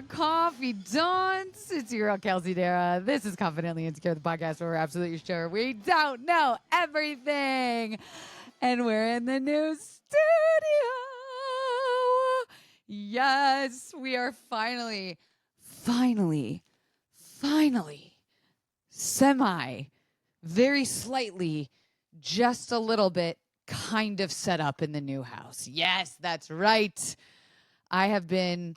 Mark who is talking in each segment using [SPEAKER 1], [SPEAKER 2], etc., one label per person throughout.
[SPEAKER 1] Confidants. It's your girl, Kelsey Darragh. This is Confidently Insecure, the podcast where we're absolutely sure we don't know everything. And we're in the new studio. Yes, we are finally, very slightly, just a little bit, kind of set up in the new house. Yes, that's right. I have been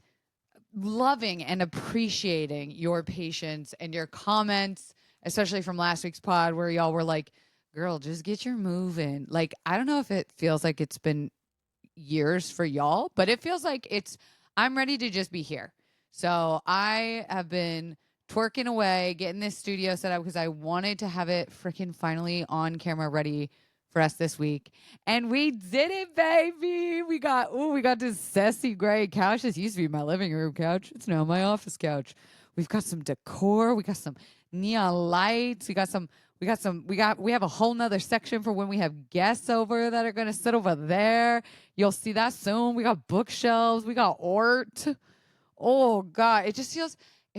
[SPEAKER 1] loving and appreciating your patience and your comments, especially from last week's pod where y'all were like, girl, just get your move in. Like, I don't know if it feels like it's been years for y'all, but it feels like I'm ready to just be here. So I have been twerking away, getting this studio set up because I wanted to have it freaking finally on camera ready for us this week. And we did it, baby. We got this sassy gray couch. This used to be my living room couch. It's now my office couch. We've got some decor. We got some neon lights. We have a whole nother section for when we have guests over that are going to sit over there. You'll see that soon. We got bookshelves. We got art. Oh God. It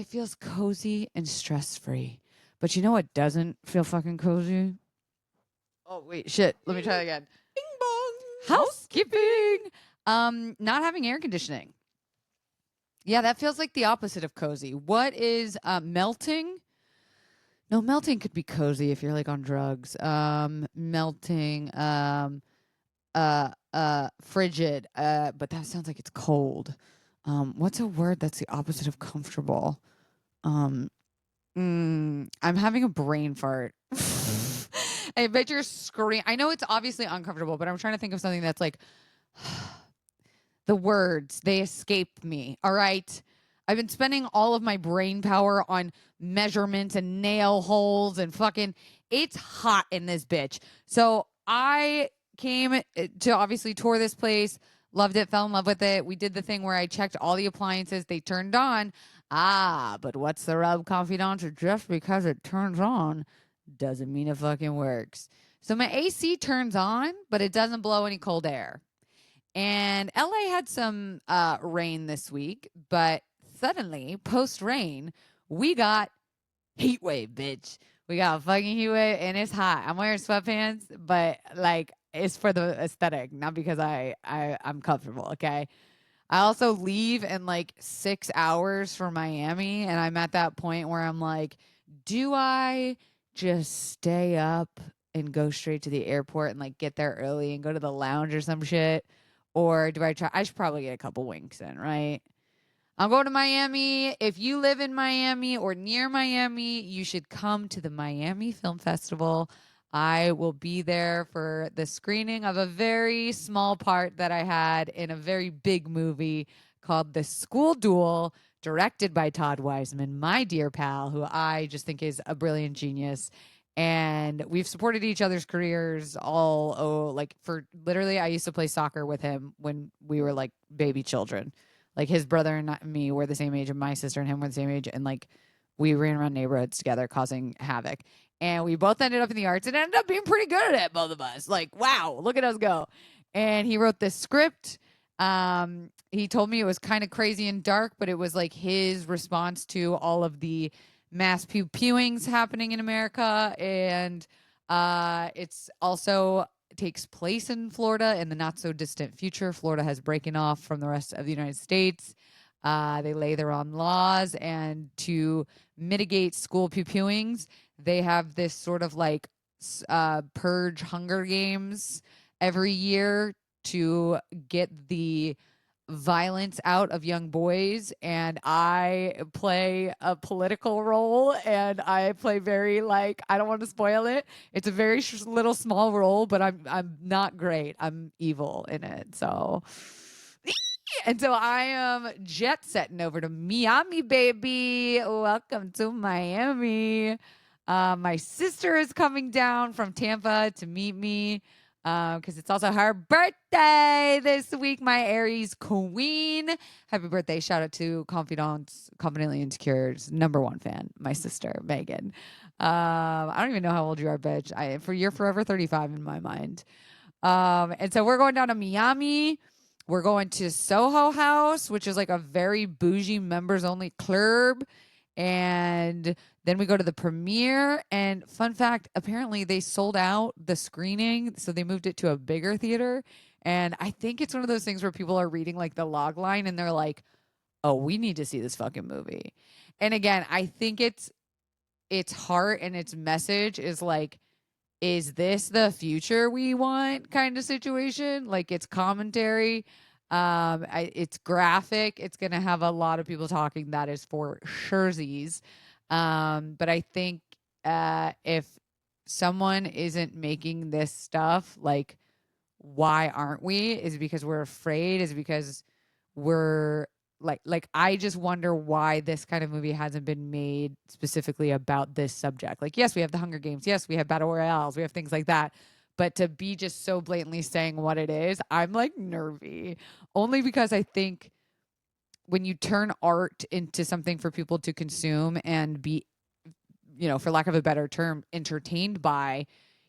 [SPEAKER 1] feels cozy and stress-free. But you know what doesn't feel fucking cozy? Oh, wait, shit. Let me try that again. Bing bong. Housekeeping. Not having air conditioning. Yeah, that feels like the opposite of cozy. What is melting? No, melting could be cozy if you're like on drugs. Melting, frigid. But that sounds like it's cold. What's a word that's the opposite of comfortable? I'm having a brain fart. I bet you're screaming. I know it's obviously uncomfortable, but I'm trying to think of something that's like the words. They escaped me. All right. I've been spending all of my brain power on measurements and nail holes and fucking. It's hot in this bitch. So I came to obviously tour this place. Loved it. Fell in love with it. We did the thing where I checked all the appliances. They turned on. But what's the rub, confidant? Just because it turns on doesn't mean it fucking works. So my AC turns on, but it doesn't blow any cold air. And LA had some rain this week, but suddenly, post-rain, we got heat wave, bitch. We got a fucking heat wave, and it's hot. I'm wearing sweatpants, but like it's for the aesthetic, not because I'm comfortable, okay? I also leave in like 6 hours for Miami, and I'm at that point where I'm like, do I just stay up and go straight to the airport and like get there early and go to the lounge or some shit? Or do I try? I should probably get a couple winks in, right? I'm going to Miami. If you live in Miami or near Miami, you should come to the Miami Film Festival. I will be there for the screening of a very small part that I had in a very big movie called The School Duel, directed by Todd Weisman, my dear pal, who I just think is a brilliant genius. And we've supported each other's careers for literally, I used to play soccer with him when we were like baby children. Like his brother and me were the same age, and my sister and him were the same age, and like we ran around neighborhoods together causing havoc. And we both ended up in the arts and ended up being pretty good at it, both of us. Like, wow, look at us go. And he wrote this script. He told me it was kind of crazy and dark, but it was like his response to all of the mass pewings happening in America. And it's also takes place in Florida in the not so distant future. Florida has breaking off from the rest of the United States. They lay their own laws, and to mitigate school pewings, they have this sort of like purge Hunger Games every year to get the violence out of young boys. And I play a political role, and I play very like, I don't want to spoil it. It's a very little small role, but I'm not great. I'm evil in it. So and so I am jet setting over to Miami, baby. Welcome to Miami. My sister is coming down from Tampa to meet me because it's also her birthday this week, my Aries queen. Happy birthday. Shout out to Confidently Insecure's #1 fan, my sister, Megan. I don't even know how old you are, bitch. You're forever 35 in my mind. And so we're going down to Miami. We're going to Soho House, which is like a very bougie members only club. And then we go to the premiere. And fun fact, apparently they sold out the screening. So they moved it to a bigger theater. And I think it's one of those things where people are reading like the log line and they're like, oh, we need to see this fucking movie. And again, I think its heart and its message is like, is this the future we want kind of situation? Like it's commentary. It's graphic. It's going to have a lot of people talking. That is for surezies. But I think if someone isn't making this stuff, like, why aren't we? Is it because we're afraid? Is it because we're like I just wonder why this kind of movie hasn't been made specifically about this subject. Like, yes, we have the Hunger Games, yes, we have battle royales, we have things like that, but to be just so blatantly saying what it is, I'm like nervy. Only because I think when you turn art into something for people to consume and be, for lack of a better term, entertained by,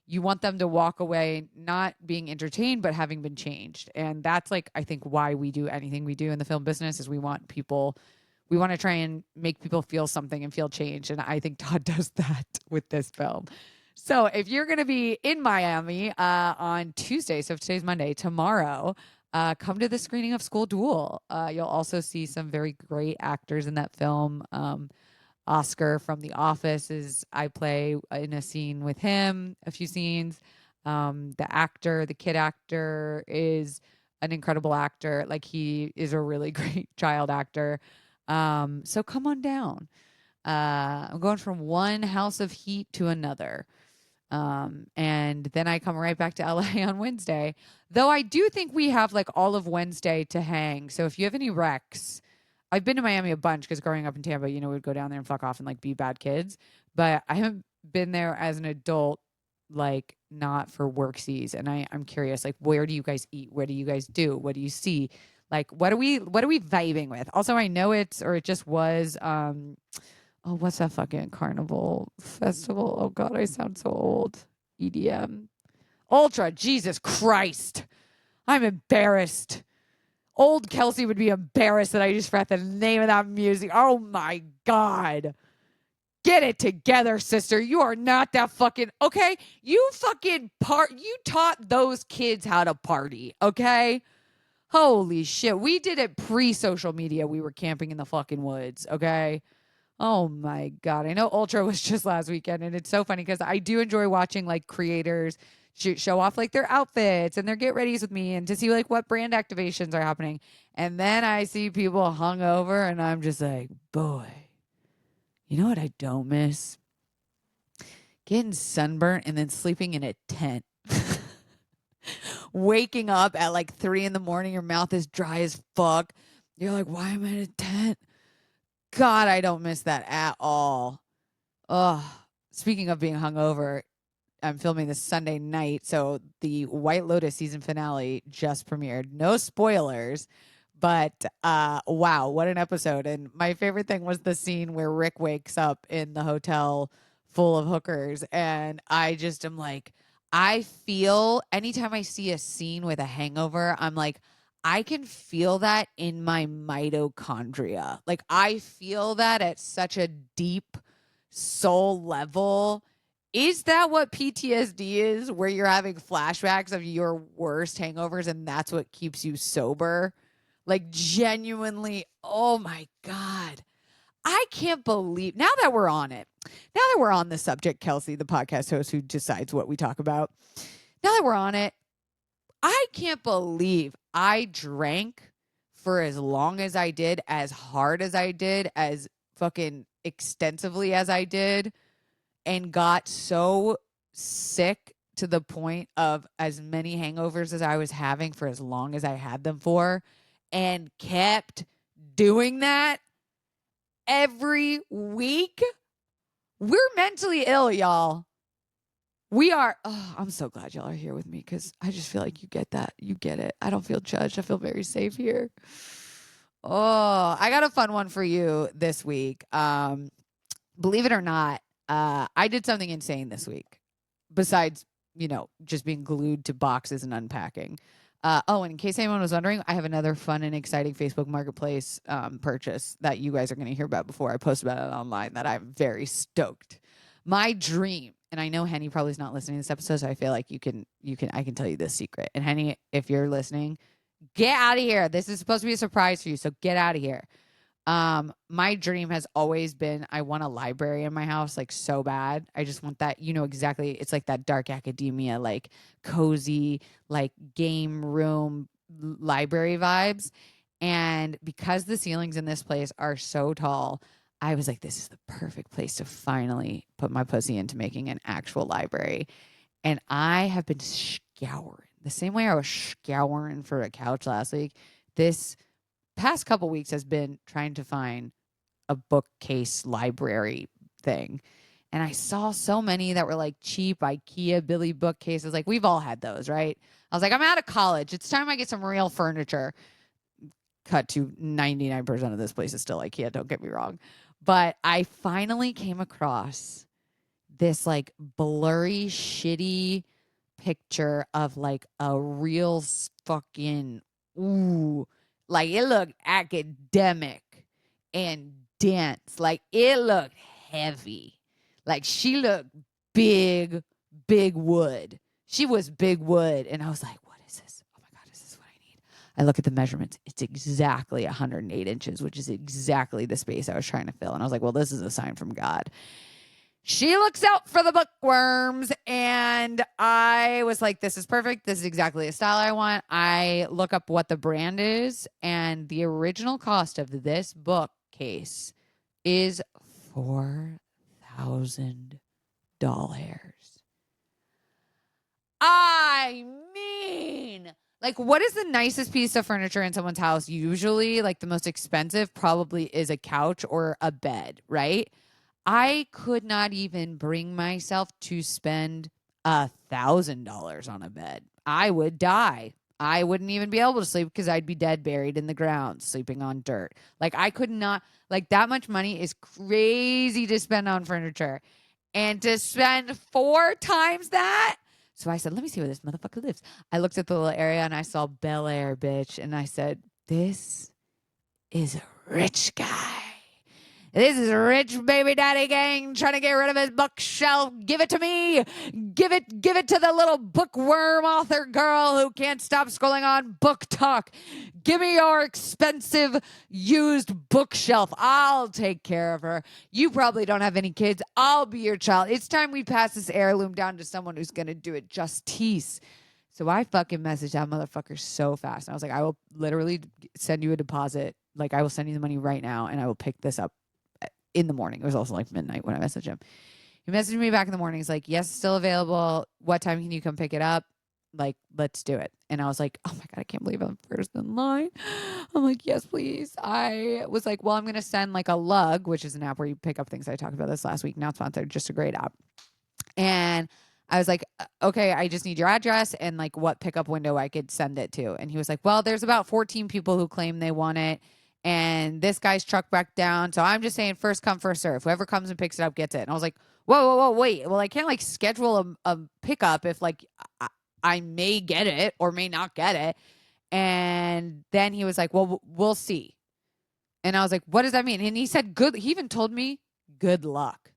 [SPEAKER 1] you want them to walk away not being entertained, but having been changed. And that's like, I think why we do anything we do in the film business is we want to try and make people feel something and feel change. And I think Todd does that with this film. So if you're going to be in Miami on Tuesday, so if today's Monday, tomorrow, come to the screening of School Duel. You'll also see some very great actors in that film. Oscar from The Office I play in a scene with him, a few scenes. The kid actor is an incredible actor. Like he is a really great child actor. So come on down. I'm going from one house of heat to another. And then I come right back to LA on Wednesday. Though I do think we have like all of Wednesday to hang. So if you have any recs, I've been to Miami a bunch because growing up in Tampa, we'd go down there and fuck off and like be bad kids. But I haven't been there as an adult, like not for worksies. And I'm curious, like, where do you guys eat? What do you guys do? What do you see? Like, what are we vibing with? Also, I know it just was, oh, what's that fucking carnival festival? Oh God, I sound so old. EDM. Ultra, Jesus Christ. I'm embarrassed. Old Kelsey would be embarrassed that I just forgot the name of that music. Oh my God. Get it together, sister. You are not that fucking okay. You taught those kids how to party, okay? Holy shit. We did it pre-social media. We were camping in the fucking woods, okay? Oh my God. I know Ultra was just last weekend, and it's so funny because I do enjoy watching like creators show off like their outfits and their get readies with me and to see like what brand activations are happening. And then I see people hungover and I'm just like, boy, you know what I don't miss? Getting sunburnt and then sleeping in a tent. Waking up at like 3 a.m, your mouth is dry as fuck. You're like, why am I in a tent? God, I don't miss that at all. Oh, speaking of being hungover, I'm filming this Sunday night. So the White Lotus season finale just premiered. No spoilers, but wow, what an episode. And my favorite thing was the scene where Rick wakes up in the hotel full of hookers. And I just am like, I feel anytime I see a scene with a hangover, I'm like, I can feel that in my mitochondria. Like I feel that at such a deep soul level. Is that what PTSD is, where you're having flashbacks of your worst hangovers and that's what keeps you sober? Like genuinely, oh my God. I can't believe, now that we're on it, now that we're on the subject, Kelsey, the podcast host who decides what we talk about, now that we're on it, I can't believe I drank for as long as I did, as hard as I did, as fucking extensively as I did, and got so sick to the point of as many hangovers as I was having for as long as I had them for, and kept doing that every week. We're mentally ill, y'all. We are. Oh, I'm so glad y'all are here with me because I just feel like you get that. You get it. I don't feel judged. I feel very safe here. Oh, I got a fun one for you this week. Believe it or not, I did something insane this week. Besides, just being glued to boxes and unpacking. Oh, and in case anyone was wondering, I have another fun and exciting Facebook Marketplace purchase that you guys are going to hear about before I post about it online that I'm very stoked. My dream, and I know Henny probably is not listening to this episode, so I feel like I can tell you this secret. And Henny, if you're listening, get out of here. This is supposed to be a surprise for you, so get out of here. My dream has always been I want a library in my house, like so bad. I just want that, exactly. It's like that dark academia, like cozy, like game room library vibes. And because the ceilings in this place are so tall, I was like, this is the perfect place to finally put my pussy into making an actual library. And I have been scouring the same way I was scouring for a couch last week. This past couple weeks has been trying to find a bookcase library thing. And I saw so many that were like cheap IKEA Billy bookcases. Like we've all had those, right? I was like, I'm out of college. It's time I get some real furniture. Cut to 99% of this place is still IKEA. Don't get me wrong. But I finally came across this like blurry, shitty picture of like a real fucking like it looked academic and dense. Like it looked heavy. Like she looked big, big wood. She was big wood. And I was like, what is this? Oh my God, is this what I need? I look at the measurements. It's exactly 108 inches, which is exactly the space I was trying to fill. And I was like, well, this is a sign from God. She looks out for the bookworms, and I was like, this is perfect. This is exactly the style I want. I look up what the brand is, and the original cost of this bookcase is $4,000. I mean, like, what is the nicest piece of furniture in someone's house? Usually, like, the most expensive probably is a couch or a bed, right? I could not even bring myself to spend $1,000 on a bed. I would die. I wouldn't even be able to sleep because I'd be dead, buried in the ground, sleeping on dirt. Like I could not, like that much money is crazy to spend on furniture. And to spend 4 times that. So I said, let me see where this motherfucker lives. I looked at the little area and I saw Bel Air, bitch. And I said, this is a rich guy. This is a rich baby daddy gang trying to get rid of his bookshelf. Give it to me. Give it to the little bookworm author girl who can't stop scrolling on Book Talk. Give me your expensive used bookshelf. I'll take care of her. You probably don't have any kids. I'll be your child. It's time we pass this heirloom down to someone who's going to do it justice. So I fucking messaged that motherfucker so fast. And I was like, I will literally send you a deposit. Like, I will send you the money right now, and I will pick this up in the morning. It was also like midnight when I messaged him. He messaged me back in the morning. He's like, yes, still available. What time can you come pick it up? Like, let's do it. And I was like, oh my God, I can't believe I'm first in line. I'm like, yes, please. I was like, well, I'm going to send like a Lug, which is an app where you pick up things. I talked about this last week. Not sponsored, just a great app. And I was like, okay, I just need your address and like what pickup window I could send it to. And he was like, well, there's about 14 people who claim they want it. And this guy's truck back down. So I'm just saying first come, first serve. Whoever comes and picks it up gets it. And I was like, whoa, wait. Well, I can't like schedule a pickup if like I may get it or may not get it. And then he was like, well, we'll see. And I was like, what does that mean? And he said, good. He even told me good luck.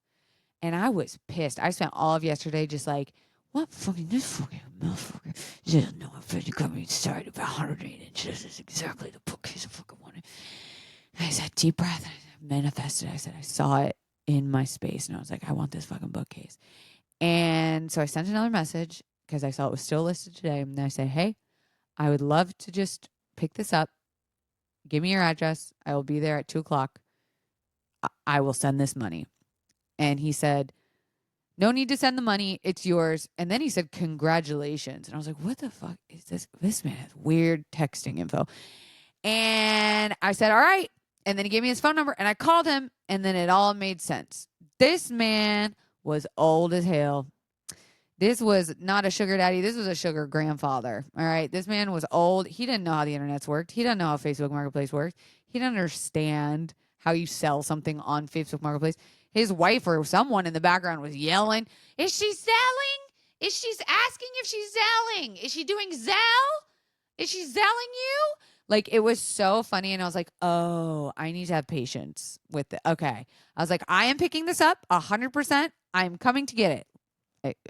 [SPEAKER 1] And I was pissed. I spent all of yesterday just like, what fucking, this fucking motherfucker doesn't know I'm afraid to come inside about 108 inches. This is exactly the bookcase I fucking wanted. And I said, deep breath. And I manifested. I said, I saw it in my space. And I was like, I want this fucking bookcase. And so I sent another message because I saw it was still listed today. And I said, hey, I would love to just pick this up. Give me your address. I will be there at 2:00. I will send this money. And he said, no need to send the money. It's yours. And then he said, congratulations. And I was like, what the fuck is this? This man has weird texting info. And I said, all right. And then he gave me his phone number and I called him and then it all made sense. This man was old as hell. This was not a sugar daddy. This was a sugar grandfather. All right. This man was old. He didn't know how the internet's worked. He didn't know how Facebook Marketplace worked. He didn't understand how you sell something on Facebook Marketplace. His wife or someone in the background was yelling, is she selling? Is she asking if she's selling? Is she doing Zelle? Is she selling you? Like, it was so funny. And I was like, oh, I need to have patience with it. Okay. I was like, I am picking this up 100%. I'm coming to get it.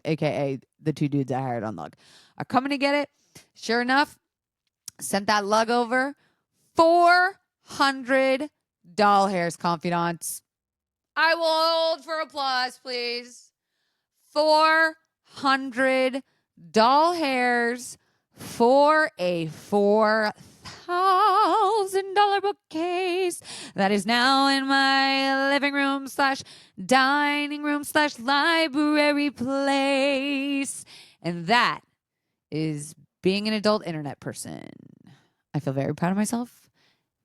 [SPEAKER 1] AKA the two dudes I hired on lug are coming to get it. Sure enough, sent that lug over. 400 doll hairs, confidants. I will hold for applause, please. 400 doll hairs for a $4,000 bookcase that is now in my living room / dining room / library place. And that is being an adult internet person. I feel very proud of myself.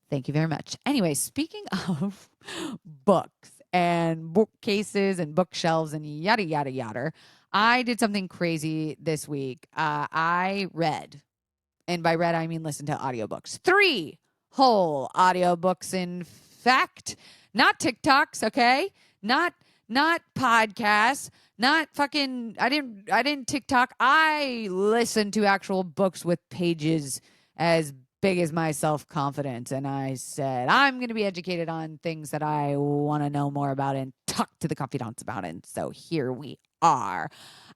[SPEAKER 1] Thank you very much. Anyway, speaking of books and bookcases and bookshelves and yada, yada, yada, I did something crazy this week. I read, and by read, I mean listen to audiobooks. 3 whole audiobooks, in fact. Not TikToks, okay? Not podcasts. Not fucking, I didn't TikTok. I listened to actual books with pages as big as my self-confidence. And I said, I'm going to be educated on things that I want to know more about and talk to the confidants about. And so here we are.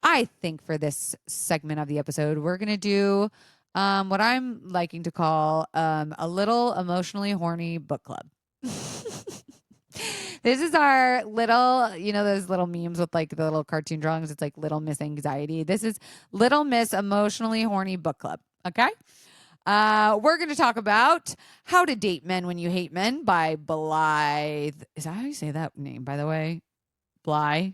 [SPEAKER 1] I think for this segment of the episode, we're going to do what I'm liking to call a little emotionally horny book club. This is our little, those little memes with like the little cartoon drawings. It's like Little Miss Anxiety. This is Little Miss Emotionally Horny Book Club. Okay. We're going to talk about How to Date Men When You Hate Men by Blythe. Is that how you say that name, by the way? Blythe?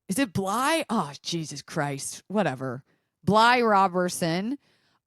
[SPEAKER 1] Is it Blythe? Oh, Jesus Christ. Whatever. Blythe Robertson.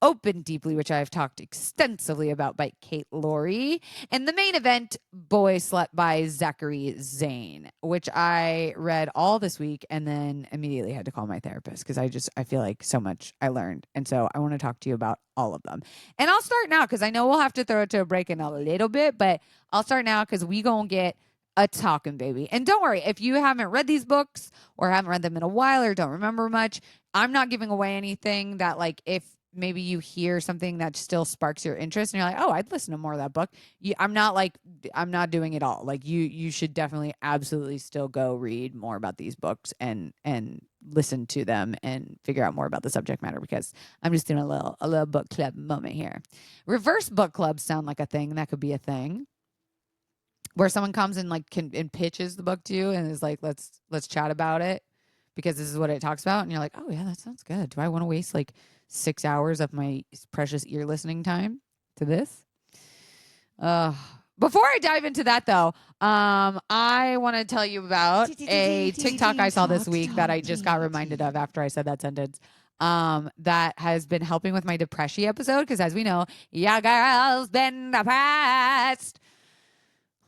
[SPEAKER 1] Open Deeply, which I've talked extensively about, by Kate Laurie. And the main event, Boy Slut by Zachary Zane, which I read all this week and then immediately had to call my therapist because I feel like so much I learned. And so I want to talk to you about all of them. And I'll start now because I know we'll have to throw it to a break in a little bit, but I'll start now because we gonna get a talking baby. And don't worry, if you haven't read these books or haven't read them in a while or don't remember much, I'm not giving away anything that, like, if maybe you hear something that still sparks your interest and you're like, oh, I'd listen to more of that book. I'm not doing it all. Like you should definitely absolutely still go read more about these books and listen to them and figure out more about the subject matter, because I'm just doing a little book club moment here. Reverse book clubs sound like a thing. That could be a thing where someone comes and and pitches the book to you and is like, let's chat about it because this is what it talks about. And you're like, oh yeah, that sounds good. Do I want to waste 6 hours of my precious ear listening time to this? Before I dive into that, though, I want to tell you about a TikTok I saw this week that I just got reminded of after I said that sentence. That has been helping with my depression episode, because as we know, your girl's been depressed.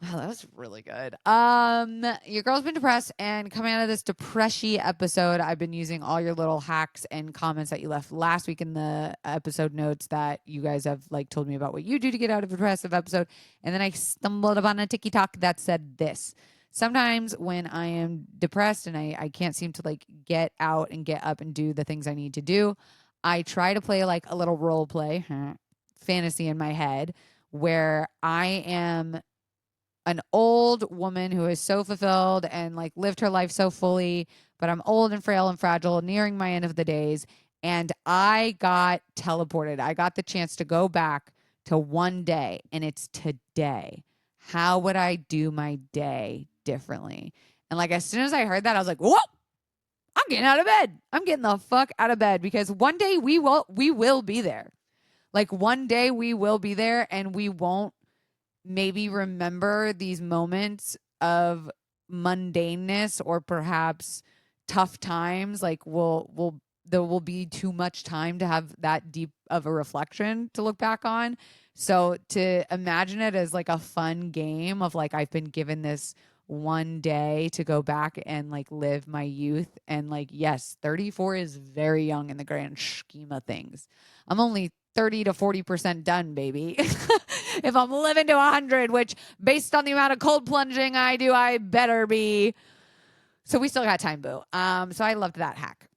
[SPEAKER 1] Wow, that was really good. Your girl's been depressed, and coming out of this depression episode, I've been using all your little hacks and comments that you left last week in the episode notes that you guys have told me about what you do to get out of a depressive episode. And then I stumbled upon a TikTok that said this. Sometimes when I am depressed and I can't seem to get out and get up and do the things I need to do, I try to play a little role play fantasy in my head where I am an old woman who is so fulfilled and lived her life so fully, but I'm old and frail and fragile, nearing my end of the days. And I got teleported. I got the chance to go back to one day, and it's today. How would I do my day differently? And as soon as I heard that, I was like, whoa, I'm getting out of bed. I'm getting the fuck out of bed, because one day we will be there. One day we will be there, and we won't maybe remember these moments of mundaneness or perhaps tough times. There will be too much time to have that deep of a reflection to look back on. So to imagine it as a fun game of I've been given this one day to go back and live my youth. And yes, 34 is very young in the grand scheme of things. I'm only 30 to 40% done, baby. If I'm living to 100, which based on the amount of cold plunging I do, I better be. So we still got time, boo. So I loved that hack.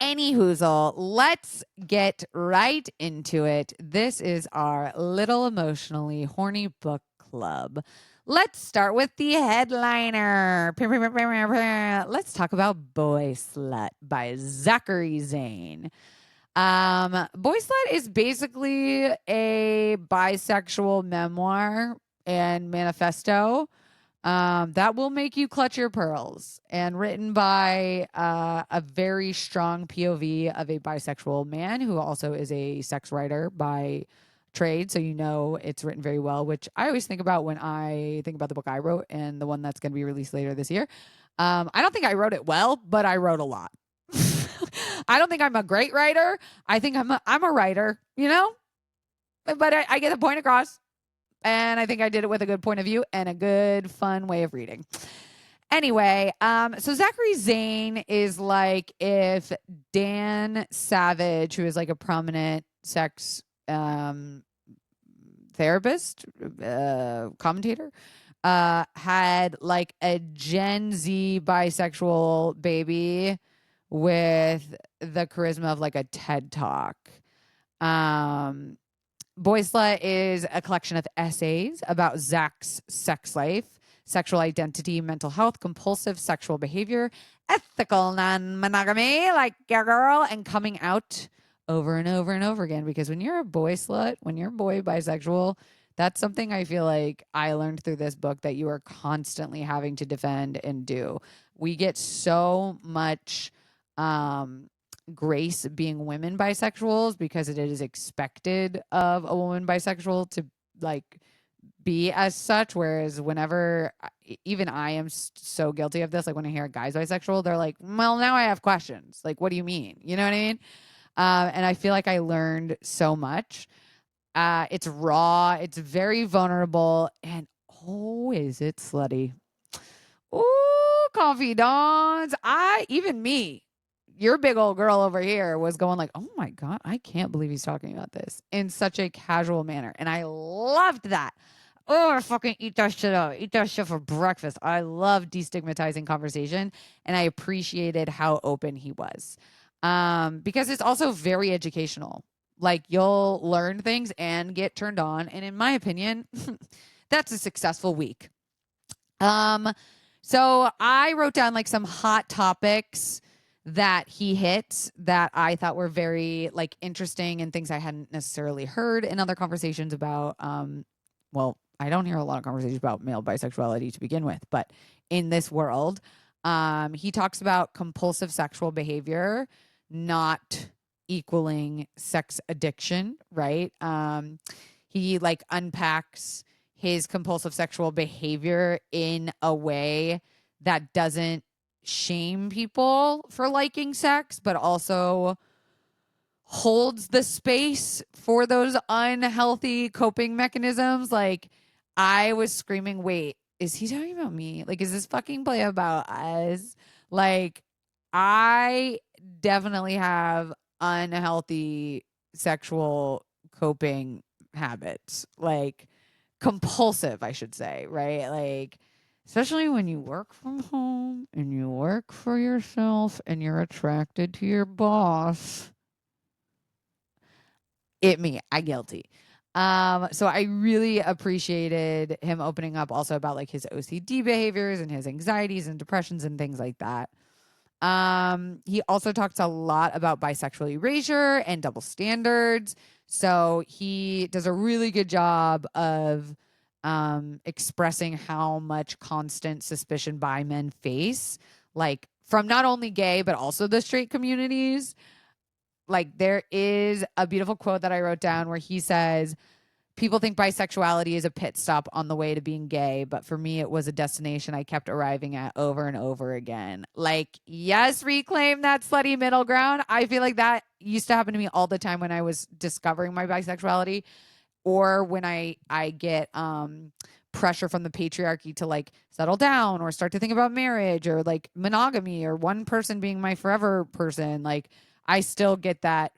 [SPEAKER 1] Anyhoozle, let's get right into it. This is our little emotionally horny book club. Let's start with the headliner. Let's talk about Boy Slut by Zachary Zane. Boy Slut is basically a bisexual memoir and manifesto that will make you clutch your pearls, and written by a very strong POV of a bisexual man who also is a sex writer by trade. So, it's written very well, which I always think about when I think about the book I wrote and the one that's going to be released later this year. I don't think I wrote it well, but I wrote a lot. I don't think I'm a great writer. I think I'm a writer, but I get the point across. And I think I did it with a good point of view and a good, fun way of reading. Anyway, so Zachary Zane is like if Dan Savage, who is like a prominent sex therapist, commentator, had like a Gen Z bisexual baby with the charisma of like a TED Talk. Boy Slut is a collection of essays about Zach's sex life, sexual identity, mental health, compulsive sexual behavior, ethical non-monogamy, like your girl, and coming out over and over and over again. Because when you're a boy slut, when you're a boy bisexual, that's something I feel like I learned through this book that you are constantly having to defend and do. We get so much grace being women bisexuals because it is expected of a woman bisexual to like be as such, whereas whenever even I am so guilty of this, like when I hear a guy's bisexual, they're like, well, now I have questions, like what do you mean, you know what I mean? And I feel like I learned so much. It's raw, it's very vulnerable, and oh, is it slutty. Ooh, confidants. Even me, your big old girl over here, was going like, oh my God, I can't believe he's talking about this in such a casual manner. And I loved that. Oh, I fucking eat that shit up. Eat that shit for breakfast. I love destigmatizing conversation, and I appreciated how open he was. Because it's also very educational. Like you'll learn things and get turned on. And in my opinion, that's a successful week. So I wrote down like some hot topics that he hit that I thought were very like interesting and things I hadn't necessarily heard in other conversations about. Well, I don't hear a lot of conversations about male bisexuality to begin with, but in this world, he talks about compulsive sexual behavior not equaling sex addiction, right? He like unpacks his compulsive sexual behavior in a way that doesn't shame people for liking sex, but also holds the space for those unhealthy coping mechanisms. Like I was screaming, wait, is he talking about me? Like, is this fucking play about us? Like, I definitely have unhealthy sexual coping habits, like compulsive, I should say, right? Like, especially when you work from home and you work for yourself and you're attracted to your boss. I guilty. So I really appreciated him opening up also about like his OCD behaviors and his anxieties and depressions and things like that. He also talks a lot about bisexual erasure and double standards. So he does a really good job of expressing how much constant suspicion bi men face, like from not only gay, but also the straight communities. Like there is a beautiful quote that I wrote down where he says, people think bisexuality is a pit stop on the way to being gay, but for me, it was a destination I kept arriving at over and over again. Like, yes, reclaim that slutty middle ground. I feel like that used to happen to me all the time when I was discovering my bisexuality, or when I get pressure from the patriarchy to like settle down or start to think about marriage or like monogamy or one person being my forever person. Like I still get that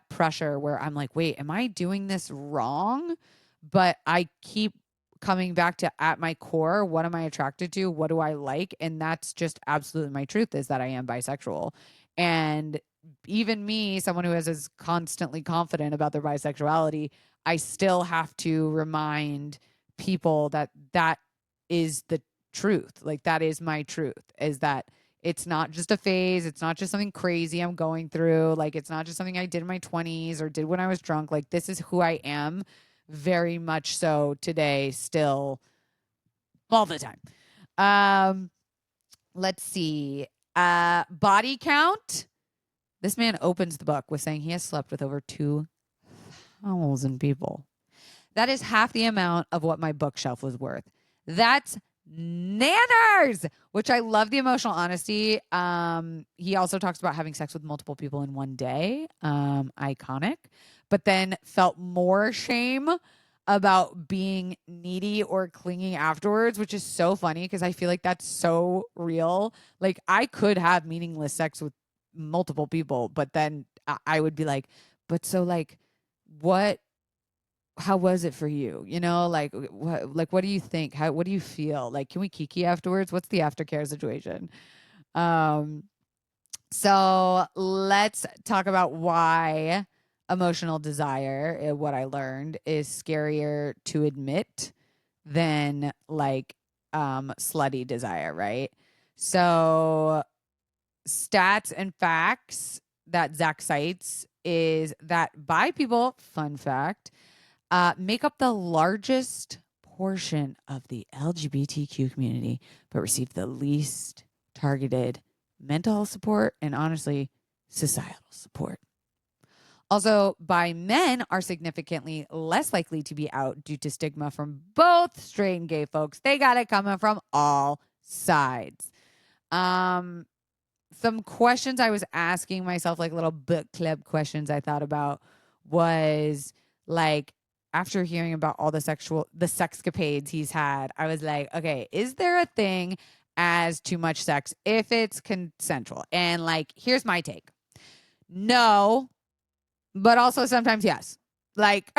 [SPEAKER 1] pressure where I'm like, wait, am I doing this wrong? But I keep coming back to, at my core, what am I attracted to? What do I like? And that's just absolutely my truth, is that I am bisexual. And even me, someone who is constantly confident about their bisexuality, I still have to remind people that that is the truth. Like, that is my truth, is that it's not just a phase. It's not just something crazy I'm going through. Like, it's not just something I did in my 20s or did when I was drunk. Like, this is who I am, very much so today, still, all the time. Let's see. Body count. This man opens the book with saying he has slept with over 2,000 people. That is half the amount of what my bookshelf was worth. That's nanners, which I love the emotional honesty. He also talks about having sex with multiple people in one day. Iconic. But then felt more shame about being needy or clingy afterwards, which is so funny because I feel like that's so real. Like, I could have meaningless sex with multiple people, but then I would be like, but so, like, what, how was it for you? You know, like, what do you think? What do you feel? Like, can we kiki afterwards? What's the aftercare situation? So let's talk about why emotional desire, what I learned, is scarier to admit than like slutty desire, right? So stats and facts that Zach cites is that bi people, fun fact, make up the largest portion of the LGBTQ community, but receive the least targeted mental health support and, honestly, societal support. Also, bi men are significantly less likely to be out due to stigma from both straight and gay folks. They got it coming from all sides. Some questions I was asking myself, like little book club questions I thought about, was like, after hearing about all the sexcapades he's had, I was like, okay, is there a thing as too much sex if it's consensual? And like, here's my take. No, but also sometimes yes. Like,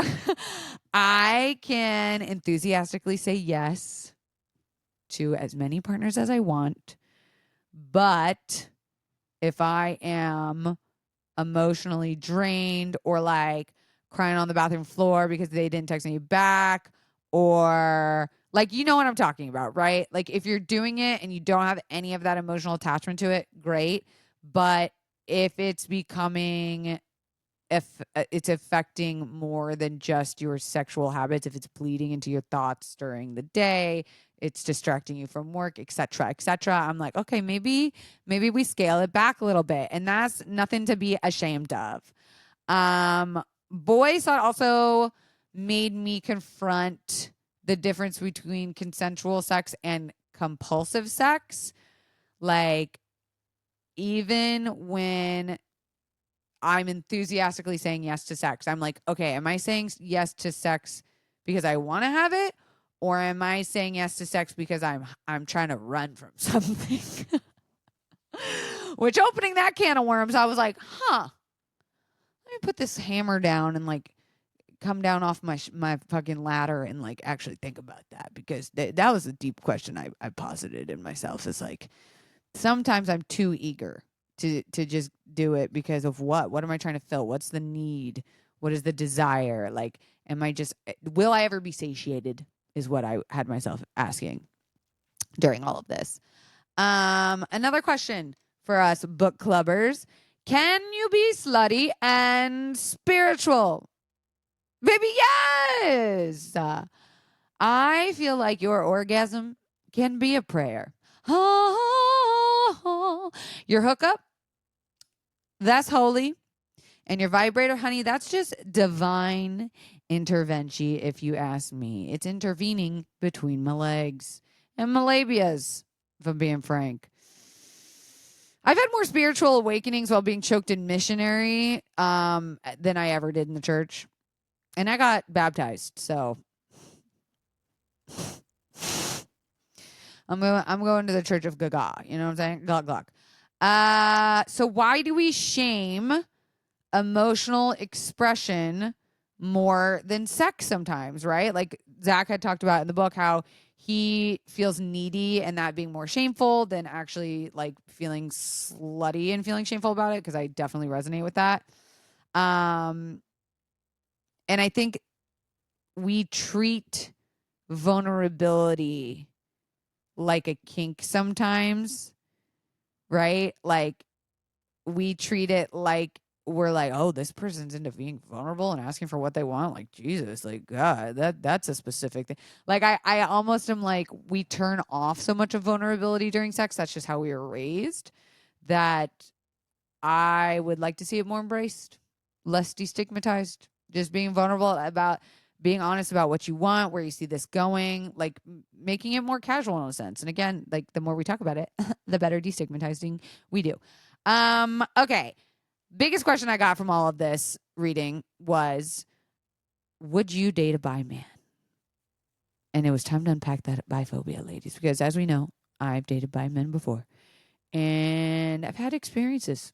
[SPEAKER 1] I can enthusiastically say yes to as many partners as I want, but if I am emotionally drained or like crying on the bathroom floor because they didn't text me back, or like, you know what I'm talking about, right? Like, if you're doing it and you don't have any of that emotional attachment to it, great. But if it's becoming, if it's affecting more than just your sexual habits, if it's bleeding into your thoughts during the day, it's distracting you from work, etc., etc., I'm like, okay, maybe we scale it back a little bit, and that's nothing to be ashamed of. Boy Slut also made me confront the difference between consensual sex and compulsive sex. Like, even when I'm enthusiastically saying yes to sex, I'm like, okay, am I saying yes to sex because I want to have it? Or am I saying yes to sex because I'm trying to run from something? Which, opening that can of worms, I was like, let me put this hammer down and like come down off my fucking ladder and like actually think about that, because that was a deep question I posited in myself. Is like, sometimes I'm too eager to just do it because of what am I trying to fill? What's the need? What is the desire? Like, will I ever be satiated, is what I had myself asking during all of this. Another question for us book clubbers: can you be slutty and spiritual? Baby, yes. I feel like your orgasm can be a prayer. Your hookup, that's holy. And your vibrator, honey, that's just divine intervention, if you ask me. It's intervening between my legs and my labias, if I'm being frank. I've had more spiritual awakenings while being choked in missionary than I ever did in the church. And I got baptized, so I'm going to the Church of Gaga. You know what I'm saying? Glug glug. So why do we shame emotional expression more than sex sometimes, right? Like Zach had talked about in the book how he feels needy and that being more shameful than actually like feeling slutty and feeling shameful about it, because I definitely resonate with that. And I think we treat vulnerability like a kink sometimes, right? Like we treat it like we're like, oh, this person's into being vulnerable and asking for what they want. Like, Jesus, like, God, that's a specific thing. Like, I almost am like, we turn off so much of vulnerability during sex. That's just how we were raised, that I would like to see it more embraced, less destigmatized, just being vulnerable about being honest about what you want, where you see this going, like making it more casual in a sense. And again, like the more we talk about it, the better destigmatizing we do. Okay. Biggest question I got from all of this reading was, would you date a bi man? And it was time to unpack that biphobia, ladies, because as we know, I've dated bi men before and I've had experiences.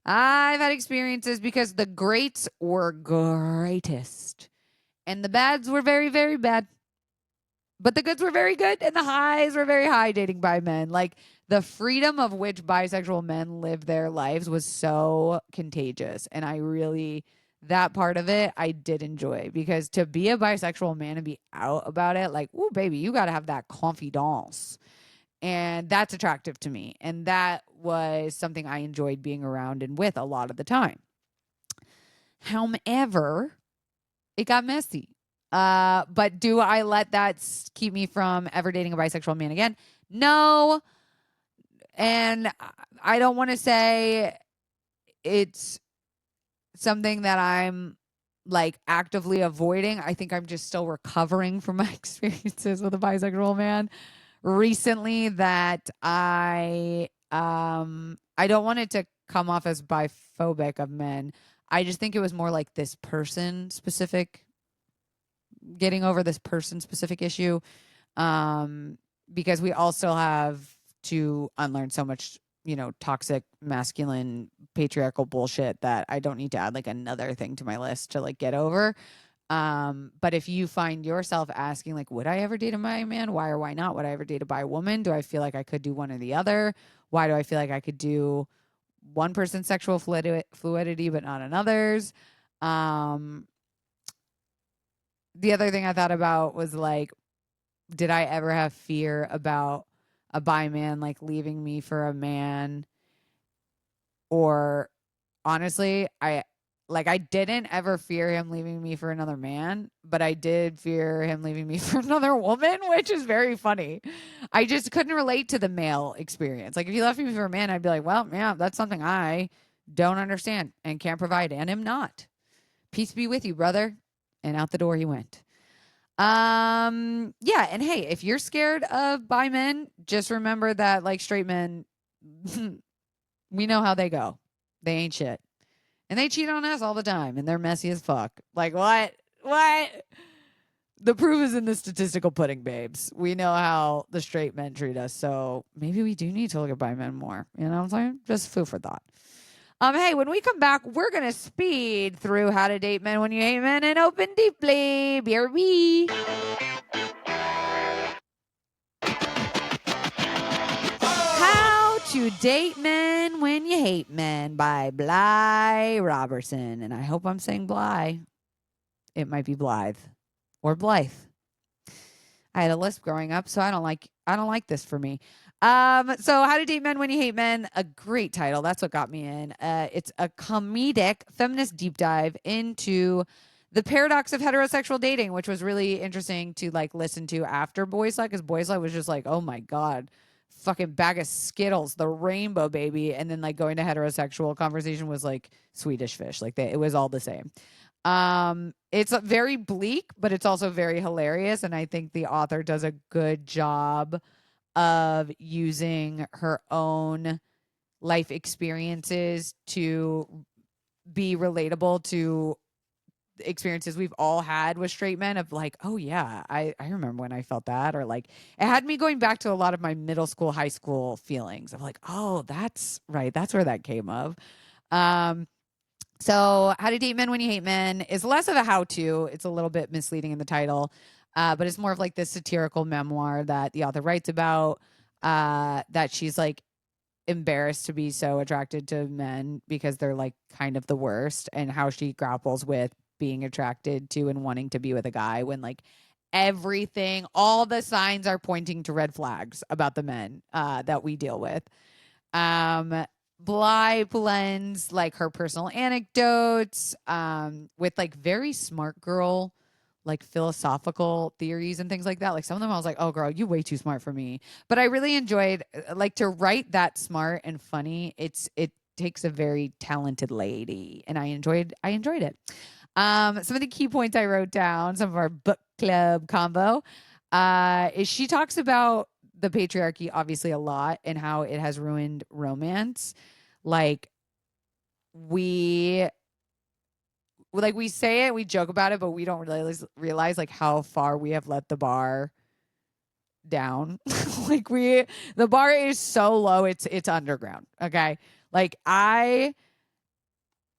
[SPEAKER 1] I've had experiences because the greats were greatest and the bads were very, very bad. But the goods were very good and the highs were very high dating bi men. Like the freedom of which bisexual men live their lives was so contagious. And I really, that part of it, I did enjoy, because to be a bisexual man and be out about it, like, ooh, baby, you got to have that confidence. And that's attractive to me. And that was something I enjoyed being around and with a lot of the time. However, it got messy. But do I let that keep me from ever dating a bisexual man again? No. And I don't want to say it's something that I'm like actively avoiding. I think I'm just still recovering from my experiences with a bisexual man recently, that I don't want it to come off as biphobic of men. I just think it was more like this person specific, getting over this person specific issue, because we all still have to unlearn so much, toxic masculine patriarchal bullshit that I don't need to add like another thing to my list to like get over. But if you find yourself asking like, would I ever date a bi man? Why or why not? Would I ever date a bi woman? Do I feel like I could do one or the other? Why do I feel like I could do one person's sexual fluidity but not another's? The other thing I thought about was like, did I ever have fear about a bi man like leaving me for a man? Or honestly, I didn't ever fear him leaving me for another man, but I did fear him leaving me for another woman, which is very funny. I just couldn't relate to the male experience. Like if you left me for a man, I'd be like, well, yeah, that's something I don't understand and can't provide and am not. Peace be with you, brother. And out the door he went. Yeah, and hey, if you're scared of bi men, just remember that like straight men, we know how they go. They ain't shit. And they cheat on us all the time and they're messy as fuck. Like what? What? The proof is in the statistical pudding, babes. We know how the straight men treat us. So maybe we do need to look at bi men more. You know what I'm saying? Just food for thought. Hey, when we come back, we're gonna speed through how to date men when you hate men and open deeply. BRB. How to Date Men When You Hate Men by Blythe Robertson. And I hope I'm saying Blythe. It might be Blythe or Blythe. I had a lisp growing up, so I don't like this for me. So How to Date Men When You Hate Men, a great title. That's what got me in. It's a comedic feminist deep dive into the paradox of heterosexual dating, which was really interesting to like listen to after Boy Slut, because Boy Slut was just like, oh my God, fucking bag of Skittles, the rainbow baby. And then like going to heterosexual conversation was like Swedish Fish. Like it was all the same. It's very bleak, but it's also very hilarious. And I think the author does a good job of using her own life experiences to be relatable to experiences we've all had with straight men, of like, oh yeah, I remember when I felt that, or like it had me going back to a lot of my middle school, high school feelings of like, oh, that's right, that's where that came of. So How to Date Men When You Hate Men is less of a how-to. It's a little bit misleading in the title. But it's more of like this satirical memoir that the author writes about, that she's like embarrassed to be so attracted to men because they're like kind of the worst, and how she grapples with being attracted to and wanting to be with a guy when like everything, all the signs are pointing to red flags about the men that we deal with. um Bly blends like her personal anecdotes with like very smart girl like philosophical theories and things like that. Like some of them I was like, oh girl, you way too smart for me. But I really enjoyed like to write that smart and funny. It takes a very talented lady, and I enjoyed it. Some of the key points I wrote down, some of our book club combo, is she talks about the patriarchy obviously a lot and how it has ruined romance. Like we we say it, we joke about it, but we don't realize like how far we have let the bar down. like the bar is so low, it's underground. Okay. Like I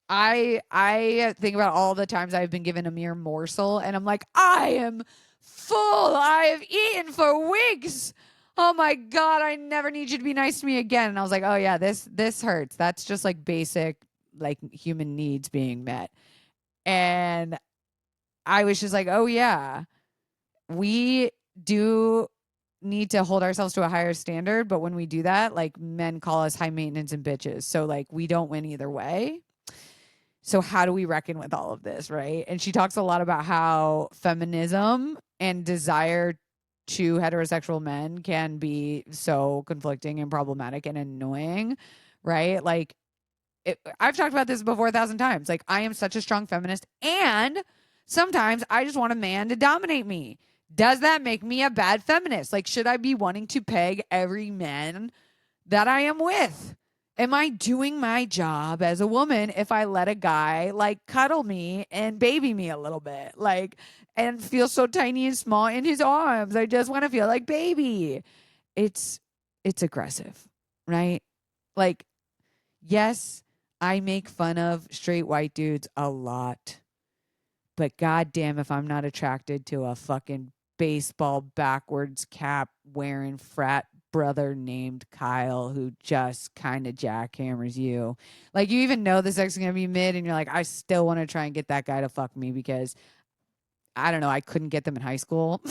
[SPEAKER 1] think about all the times I've been given a mere morsel and I'm like, I am full. I have eaten for weeks. Oh my God, I never need you to be nice to me again. And I was like, oh yeah, this hurts. That's just like basic like human needs being met. And I was just like, oh yeah, we do need to hold ourselves to a higher standard. But when we do that, like men call us high maintenance and bitches. So like we don't win either way. So how do we reckon with all of this, right? And she talks a lot about how feminism and desire to heterosexual men can be so conflicting and problematic and annoying, right? Like I've talked about this before 1,000 times. Like I am such a strong feminist, and sometimes I just want a man to dominate me. Does that make me a bad feminist? Like, should I be wanting to peg every man that I am with? Am I doing my job as a woman if I let a guy like cuddle me and baby me a little bit, like, and feel so tiny and small in his arms? I just want to feel like baby. It's it's aggressive, right? Like, yes, I make fun of straight white dudes a lot, but goddamn if I'm not attracted to a fucking baseball backwards cap wearing frat brother named Kyle who just kind of jackhammers you. Like you even know the sex is gonna be mid, and you're like, I still want to try and get that guy to fuck me because I don't know, I couldn't get them in high school.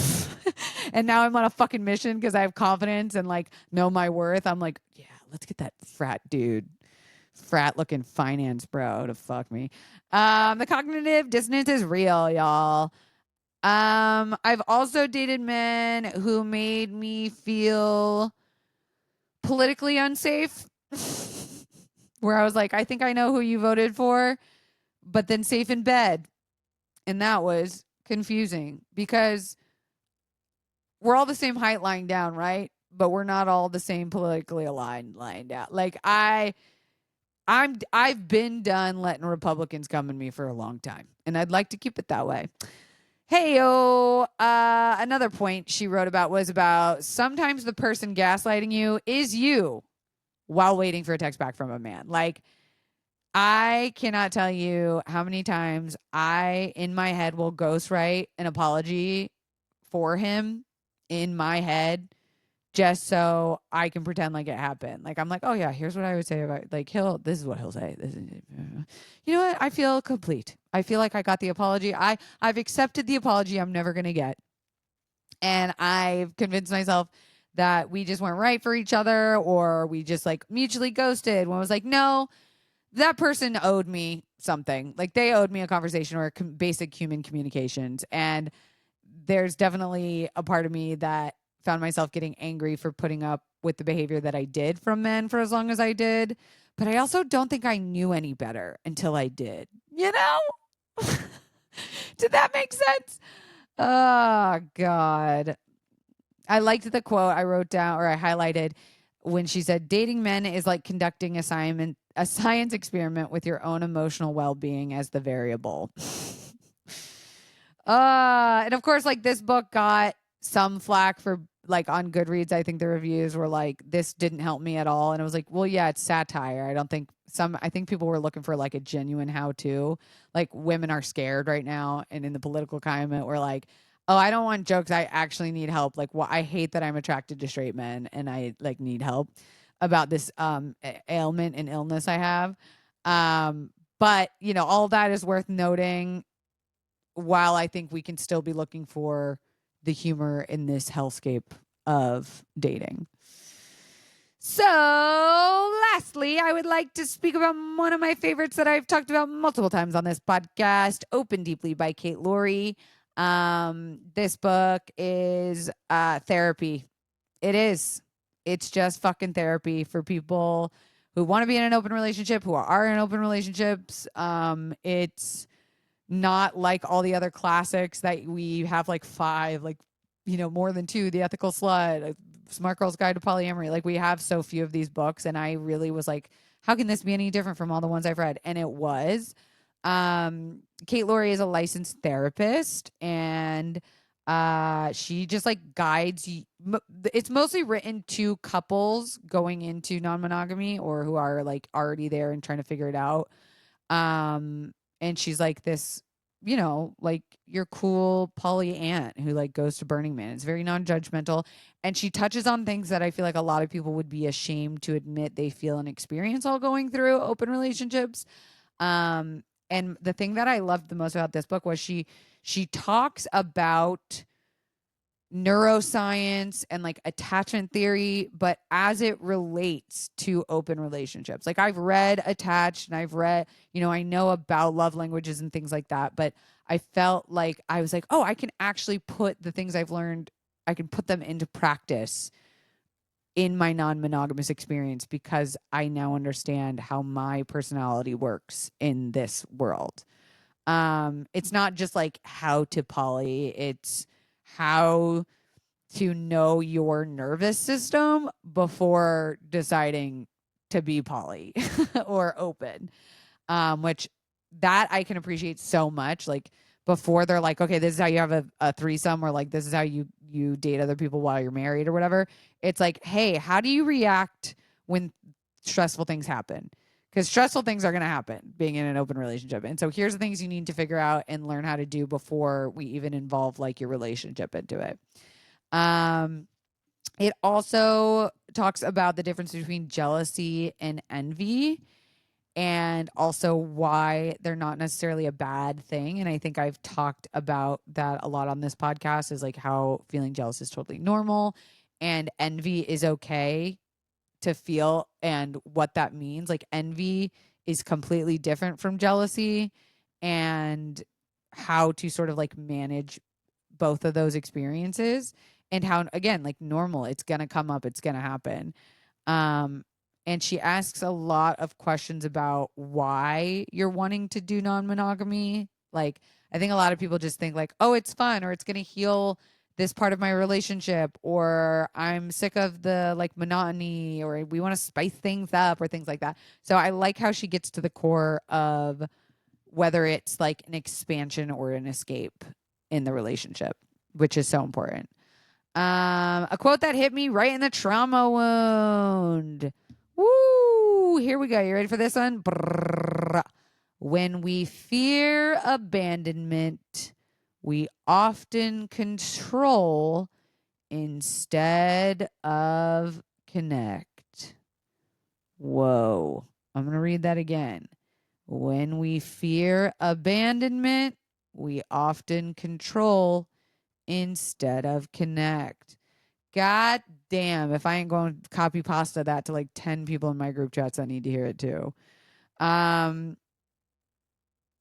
[SPEAKER 1] And now I'm on a fucking mission because I have confidence and like know my worth. I'm like, yeah, let's get that frat looking finance bro to fuck me. The cognitive dissonance is real, y'all. I've also dated men who made me feel politically unsafe. Where I was like, I think I know who you voted for, but then safe in bed. And that was confusing because we're all the same height lying down, right? But we're not all the same politically aligned lying down. Like I've been done letting Republicans come in me for a long time, and I'd like to keep it that way. Hey yo, another point she wrote about was about sometimes the person gaslighting you is you while waiting for a text back from a man. Like I cannot tell you how many times I in my head will ghostwrite an apology for him in my head just so I can pretend like it happened. Like I'm like, oh yeah, here's what I would say about like this is what he'll say. You know what? I feel complete. I feel like I got the apology. I've accepted the apology I'm never gonna get. And I've convinced myself that we just weren't right for each other, or we just like mutually ghosted. When I was like, no, that person owed me something. Like they owed me a conversation or basic human communications. And there's definitely a part of me that found myself getting angry for putting up with the behavior that I did from men for as long as I did. But I also don't think I knew any better until I did. You know? Did that make sense? Oh, God. I liked the quote I wrote down or I highlighted when she said, dating men is like conducting a science experiment with your own emotional well being as the variable. And of course, like this book got some flack for like on Goodreads. I think the reviews were like, this didn't help me at all. And it was like, well, yeah, it's satire. I think people were looking for like a genuine how to. Like women are scared right now. And in the political climate, we're like, Oh, I don't want jokes. I actually need help. Like, I hate that I'm attracted to straight men and I like need help about this ailment and illness I have. But you know, all that is worth noting while I think we can still be looking for the humor in this hellscape of dating. So, lastly, I would like to speak about one of my favorites that I've talked about multiple times on this podcast, Open Deeply by Kate Laurie. This book is therapy. It is. It's just fucking therapy for people who want to be in an open relationship, who are in open relationships. It's not like all the other classics that we have like 5, like, you know, more than 2, The Ethical Slut, Smart Girl's Guide to Polyamory. Like, we have so few of these books, and I really was like, how can this be any different from all the ones I've read? And it was. Kate Laurie is a licensed therapist, and she just like guides you. It's mostly written to couples going into non-monogamy or who are like already there and trying to figure it out. And she's like this, you know, like your cool poly aunt who like goes to Burning Man. It's very non-judgmental, and she touches on things that I feel like a lot of people would be ashamed to admit they feel and experience all going through open relationships. And the thing that I loved the most about this book was she talks about neuroscience and like attachment theory, but as it relates to open relationships. Like, I've read Attached and I've read, you know, I know about love languages and things like that, but I felt like I was like, oh, I can actually put the things I've learned, I can put them into practice in my non-monogamous experience because I now understand how my personality works in this world. It's not just like how to poly, it's how to know your nervous system before deciding to be poly or open. Which that I can appreciate so much. Like, before they're like, okay, this is how you have a threesome, or like this is how you date other people while you're married or whatever. It's like, hey, how do you react when stressful things happen? Because stressful things are going to happen being in an open relationship. And so here's the things you need to figure out and learn how to do before we even involve like your relationship into it. It also talks about the difference between jealousy and envy, and also why they're not necessarily a bad thing. And I think I've talked about that a lot on this podcast, is like how feeling jealous is totally normal and envy is okay to feel, and what that means. Like, envy is completely different from jealousy, and how to sort of like manage both of those experiences, and how, again, like normal, it's going to come up, it's going to happen. Um, and she asks a lot of questions about why you're wanting to do non-monogamy. Like, I think a lot of people just think like, oh, it's fun, or it's going to heal this part of my relationship, or I'm sick of the like monotony, or we want to spice things up, or things like that. So I like how she gets to the core of whether it's like an expansion or an escape in the relationship, which is so important. A quote that hit me right in the trauma wound. Woo! Here we go. You ready for this one? Brrr. When we fear abandonment, we often control instead of connect. Whoa. I'm going to read that again. When we fear abandonment, we often control instead of connect. God damn, if I ain't going to copy pasta that to like 10 people in my group chats that need to hear it too.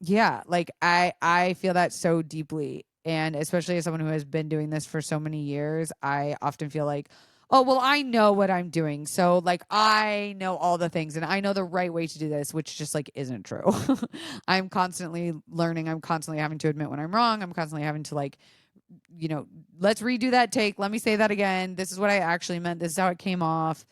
[SPEAKER 1] Yeah, like I feel that so deeply. And especially as someone who has been doing this for so many years, I often feel like, oh, well, I know what I'm doing. So like I know all the things and I know the right way to do this, which just like isn't true. I'm constantly learning. I'm constantly having to admit when I'm wrong. I'm constantly having to like, you know, let's redo that take. Let me say that again. This is what I actually meant. This is how it came off.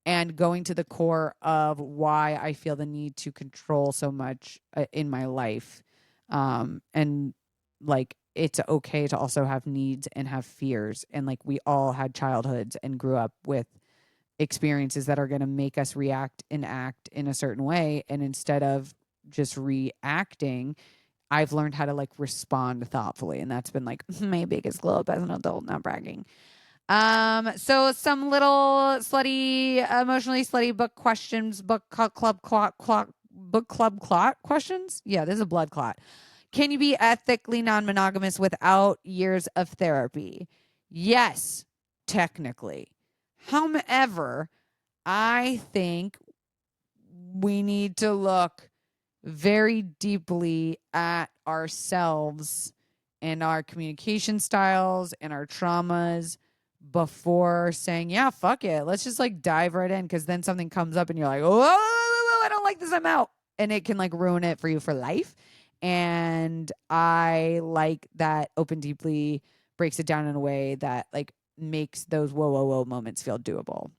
[SPEAKER 1] And going to the core of why I feel the need to control so much in my life. And like, it's okay to also have needs and have fears. And like, we all had childhoods and grew up with experiences that are going to make us react and act in a certain way. And instead of just reacting, I've learned how to like respond thoughtfully. And that's been like my biggest glow up as an adult, not bragging. So some little slutty, emotionally slutty book questions, book club clot questions. Yeah, this is a blood clot. Can you be ethically non-monogamous without years of therapy? Yes, technically. However, I think we need to look very deeply at ourselves and our communication styles and our traumas before saying, yeah, fuck it. Let's just like dive right in. Cause then something comes up and you're like, oh, I don't like this. I'm out. And it can like ruin it for you for life. And I like that Open Deeply breaks it down in a way that like makes those whoa moments feel doable.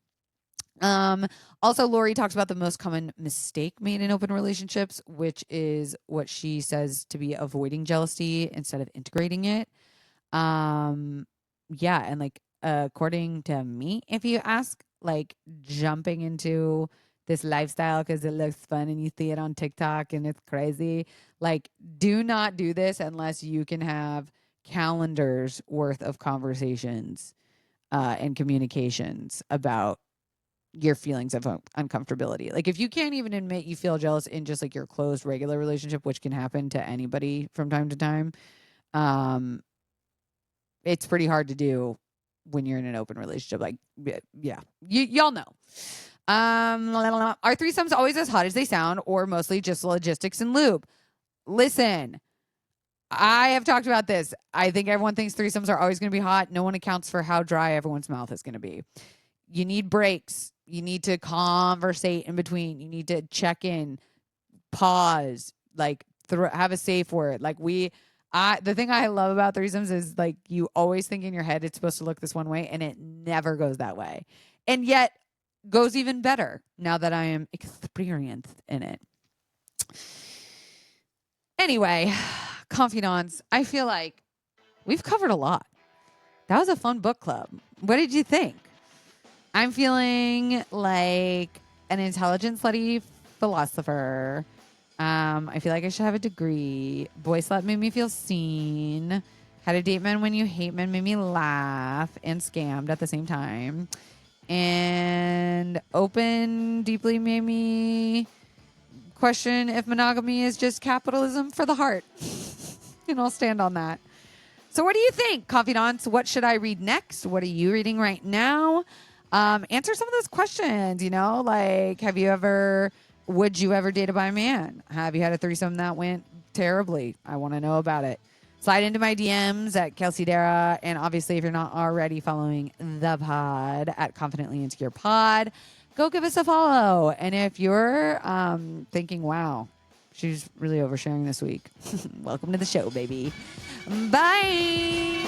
[SPEAKER 1] Also, Laurie talks about the most common mistake made in open relationships, which is what she says to be avoiding jealousy instead of integrating it. Yeah, and like according to me, if you ask, like jumping into this lifestyle because it looks fun and you see it on TikTok and it's crazy, like do not do this unless you can have calendars worth of conversations and communications about your feelings of uncomfortability. Like if you can't even admit you feel jealous in just like your closed regular relationship, which can happen to anybody from time to time, it's pretty hard to do when you're in an open relationship. Like, yeah, y'all know. Are threesomes always as hot as they sound, or mostly just logistics and lube? Listen, I have talked about this. I think everyone thinks threesomes are always going to be hot. No one accounts for how dry everyone's mouth is going to be. You need breaks. You need to conversate in between. You need to check in, pause, like have a safe word. Like the thing I love about threesomes is like you always think in your head it's supposed to look this one way and it never goes that way. And yet goes even better now that I am experienced in it. Anyway, confidants, I feel like we've covered a lot. That was a fun book club. What did you think? I'm feeling like an intelligent, slutty philosopher. I feel like I should have a degree. Boy Slut made me feel seen. How to Date Men When You Hate Men made me laugh and scammed at the same time. And Open Deeply made me question if monogamy is just capitalism for the heart. And I'll stand on that. So what do you think, confidants? What should I read next? What are you reading right now? Answer some of those questions, like would you ever date a bi man? Have you had a threesome that went terribly? I want to know about it. Slide into my DMs at Kelsey Darragh. And obviously, if you're not already following the pod at Confidently Insecure Pod, go give us a follow. And if you're thinking, wow, she's really oversharing this week, welcome to the show, baby. Bye.